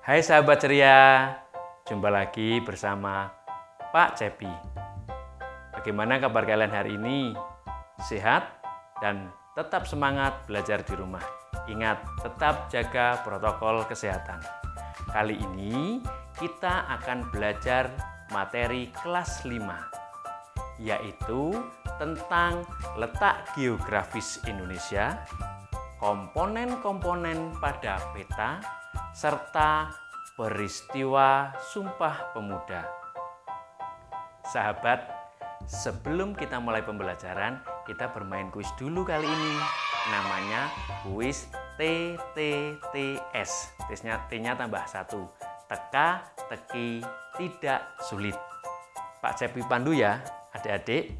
Hai sahabat ceria, jumpa lagi bersama Pak Cepi. Bagaimana kabar kalian hari ini? Sehat dan tetap semangat belajar di rumah. Ingat, tetap jaga protokol kesehatan. Kali ini kita akan belajar materi kelas 5, yaitu tentang letak geografis Indonesia, komponen-komponen pada peta, serta peristiwa Sumpah Pemuda. Sahabat, sebelum kita mulai pembelajaran, kita bermain kuis dulu kali ini. Namanya kuis TTTS. T-nya tambah 1. Teka, teki, tidak sulit. Pak Cepi pandu ya, adik-adik.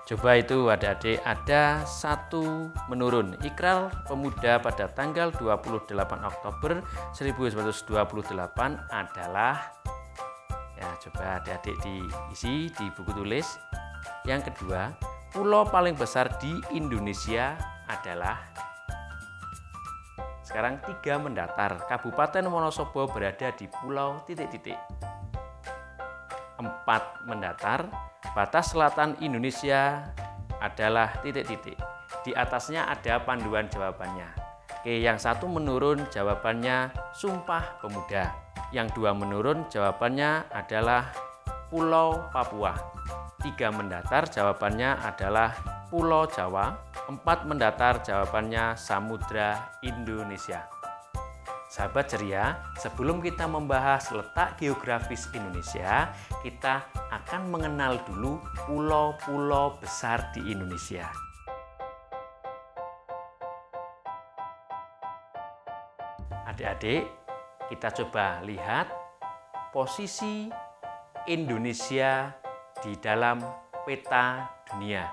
Coba itu adik-adik, ada satu menurun. Ikrar Pemuda pada tanggal 28 Oktober 1928 adalah, ya coba adik-adik diisi di buku tulis. Yang kedua, pulau paling besar di Indonesia adalah, sekarang 3 mendatar. Kabupaten Wonosobo berada di pulau titik-titik. 4 mendatar. Batas selatan Indonesia adalah titik-titik. Di atasnya ada panduan jawabannya. Oke, yang 1 menurun jawabannya Sumpah Pemuda. Yang 2 menurun jawabannya adalah Pulau Papua. 3 mendatar jawabannya adalah Pulau Jawa. 4 mendatar jawabannya Samudra Indonesia. Sahabat ceria, sebelum kita membahas letak geografis Indonesia, kita akan mengenal dulu pulau-pulau besar di Indonesia. Adik-adik, kita coba lihat posisi Indonesia di dalam peta dunia.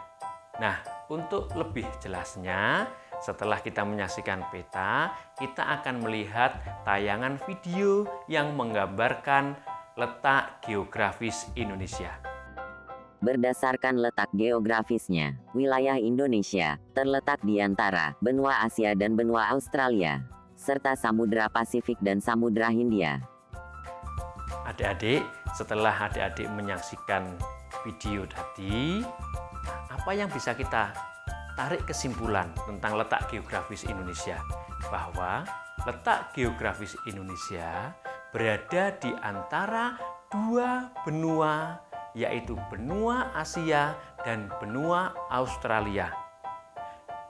Nah, untuk lebih jelasnya, setelah kita menyaksikan peta, kita akan melihat tayangan video yang menggambarkan letak geografis Indonesia. Berdasarkan letak geografisnya, wilayah Indonesia terletak di antara benua Asia dan benua Australia, serta Samudra Pasifik dan Samudra Hindia. Adik-adik, setelah adik-adik menyaksikan video tadi, apa yang bisa kita tarik kesimpulan tentang letak geografis Indonesia? Bahwa letak geografis Indonesia berada di antara 2 benua, yaitu benua Asia dan benua Australia,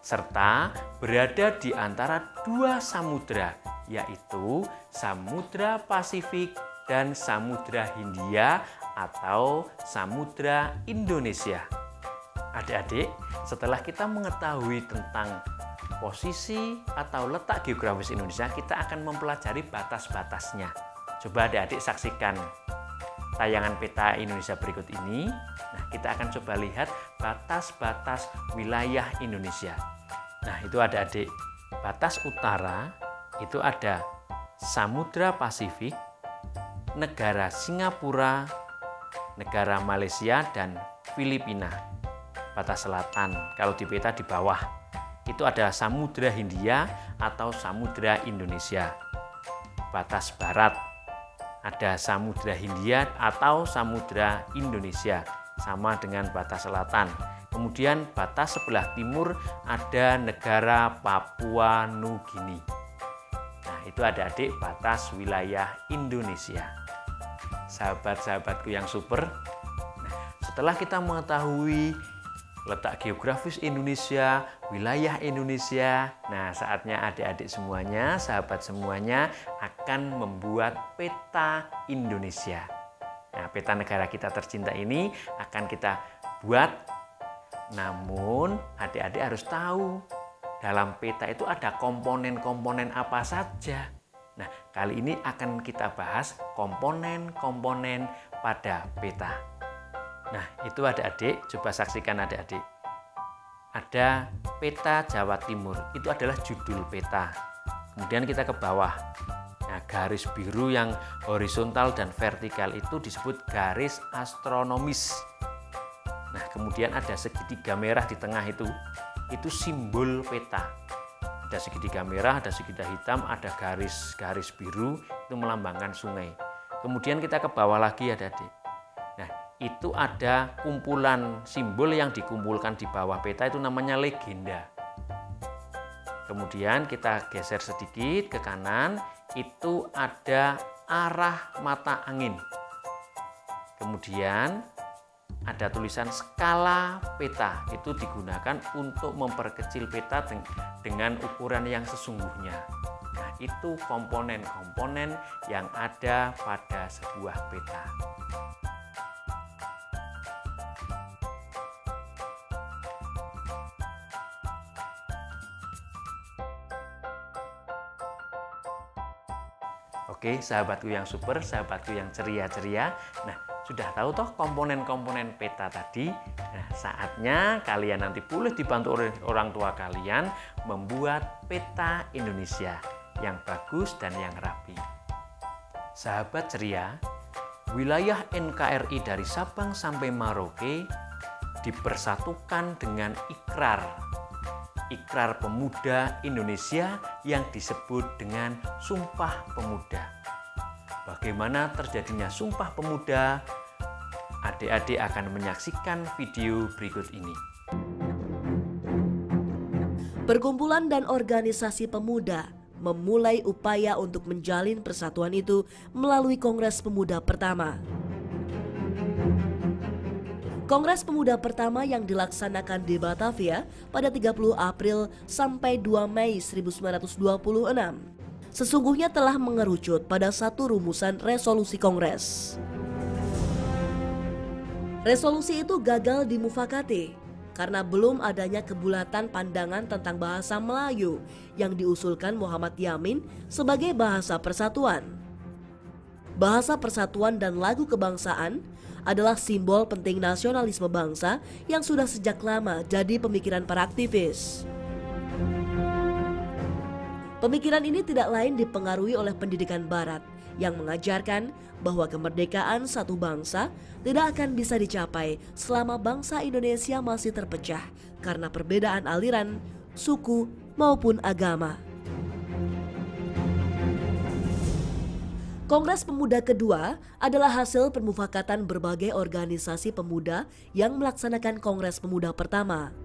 serta berada di antara 2 samudra, yaitu Samudra Pasifik dan Samudra Hindia atau Samudra Indonesia. Adik-adik, setelah kita mengetahui tentang posisi atau letak geografis Indonesia, kita akan mempelajari batas-batasnya. Coba adik-adik saksikan tayangan peta Indonesia berikut ini. Nah, kita akan coba lihat batas-batas wilayah Indonesia. Nah, itu adik-adik, batas utara itu ada Samudra Pasifik, negara Singapura, negara Malaysia, dan Filipina. Batas selatan, kalau di peta di bawah, itu ada Samudra Hindia atau Samudra Indonesia. Batas barat, ada Samudra Hindia atau Samudra Indonesia, sama dengan batas selatan. Kemudian batas sebelah timur ada negara Papua Nugini. Nah, itu adik-adik batas wilayah Indonesia. Sahabat-sahabatku yang super, setelah kita mengetahui letak geografis Indonesia, wilayah Indonesia, nah saatnya adik-adik semuanya, sahabat semuanya akan membuat peta Indonesia. Nah, peta negara kita tercinta ini akan kita buat, namun adik-adik harus tahu dalam peta itu ada komponen-komponen apa saja. Nah, kali ini akan kita bahas komponen-komponen pada peta. Nah, itu adik-adik, coba saksikan adik-adik. Ada peta Jawa Timur, itu adalah judul peta. Kemudian kita ke bawah. Nah, garis biru yang horizontal dan vertikal itu disebut garis astronomis. Nah, kemudian ada segitiga merah di tengah itu simbol peta. Ada segitiga merah, ada segitiga hitam, ada garis biru, itu melambangkan sungai. Kemudian kita ke bawah lagi adik-adik. Nah, itu ada kumpulan simbol yang dikumpulkan di bawah peta, itu namanya legenda. Kemudian kita geser sedikit ke kanan, itu ada arah mata angin. Kemudian ada tulisan skala peta, itu digunakan untuk memperkecil peta dengan ukuran yang sesungguhnya. Nah, itu komponen-komponen yang ada pada sebuah peta. Oke, sahabatku yang super, sahabatku yang ceria-ceria. Nah, sudah tahu toh komponen-komponen peta tadi? Nah, saatnya kalian nanti boleh dibantu oleh orang tua kalian membuat peta Indonesia yang bagus dan yang rapi. Sahabat ceria, wilayah NKRI dari Sabang sampai Merauke dipersatukan dengan Ikrar Pemuda Indonesia yang disebut dengan Sumpah Pemuda. Bagaimana terjadinya Sumpah Pemuda? Adik-adik akan menyaksikan video berikut ini. Perkumpulan dan organisasi pemuda memulai upaya untuk menjalin persatuan itu melalui Kongres Pemuda pertama. Kongres Pemuda pertama yang dilaksanakan di Batavia pada 30 April sampai 2 Mei 1926 sesungguhnya telah mengerucut pada satu rumusan resolusi Kongres. Resolusi itu gagal dimufakati karena belum adanya kebulatan pandangan tentang bahasa Melayu yang diusulkan Muhammad Yamin sebagai bahasa persatuan. Bahasa persatuan dan lagu kebangsaan adalah simbol penting nasionalisme bangsa yang sudah sejak lama jadi pemikiran para aktivis. Pemikiran ini tidak lain dipengaruhi oleh pendidikan barat yang mengajarkan bahwa kemerdekaan satu bangsa tidak akan bisa dicapai selama bangsa Indonesia masih terpecah karena perbedaan aliran, suku, maupun agama. Kongres Pemuda kedua adalah hasil permufakatan berbagai organisasi pemuda yang melaksanakan Kongres Pemuda pertama.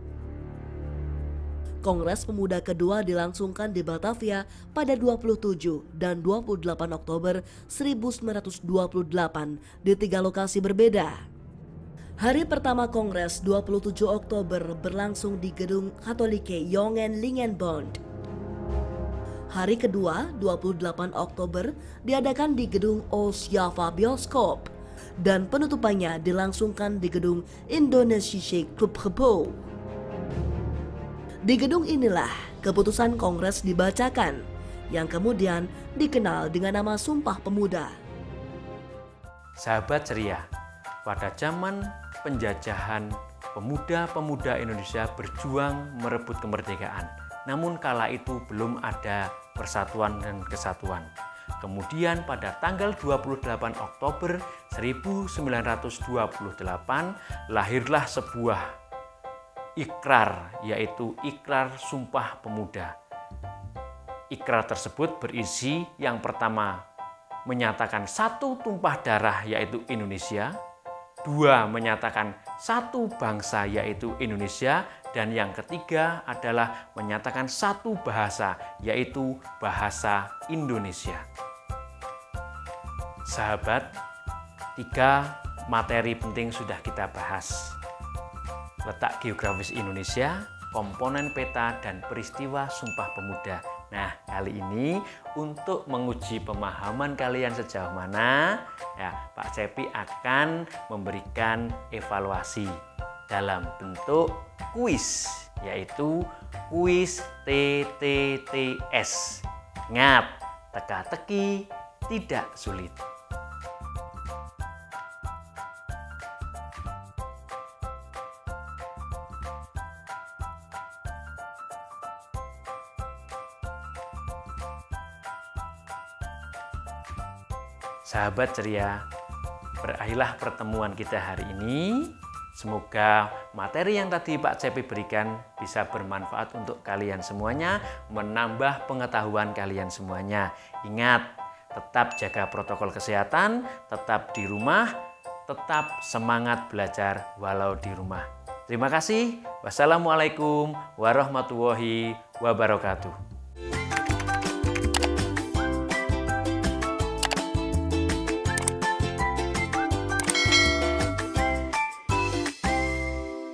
Kongres Pemuda kedua dilangsungkan di Batavia pada 27 dan 28 Oktober 1928 di 3 lokasi berbeda. Hari pertama Kongres 27 Oktober berlangsung di Gedung Katholike Jongen Lingenbond. Hari kedua, 28 Oktober, diadakan di Gedung Oost Java Bioskop dan penutupannya dilangsungkan di Gedung Indonesische Clubgebouw. Di gedung inilah keputusan Kongres dibacakan yang kemudian dikenal dengan nama Sumpah Pemuda. Sahabat ceria, pada zaman penjajahan, pemuda-pemuda Indonesia berjuang merebut kemerdekaan. Namun kala itu belum ada persatuan dan kesatuan. Kemudian pada tanggal 28 Oktober 1928 lahirlah sebuah ikrar, yaitu Ikrar Sumpah Pemuda. Ikrar tersebut berisi yang pertama menyatakan satu tumpah darah yaitu Indonesia, 2 menyatakan satu bangsa yaitu Indonesia, dan yang ketiga adalah menyatakan satu bahasa yaitu bahasa Indonesia. Sahabat, 3 materi penting sudah kita bahas. Letak geografis Indonesia, komponen peta, dan peristiwa Sumpah Pemuda. Nah, kali ini untuk menguji pemahaman kalian sejauh mana, ya, Pak Cepi akan memberikan evaluasi dalam bentuk kuis, yaitu kuis TTTS. Ingat, teka-teki tidak sulit. Sahabat ceria, berakhirlah pertemuan kita hari ini. Semoga materi yang tadi Pak Cepi berikan bisa bermanfaat untuk kalian semuanya, menambah pengetahuan kalian semuanya. Ingat, tetap jaga protokol kesehatan, tetap di rumah, tetap semangat belajar walau di rumah. Terima kasih. Wassalamualaikum warahmatullahi wabarakatuh.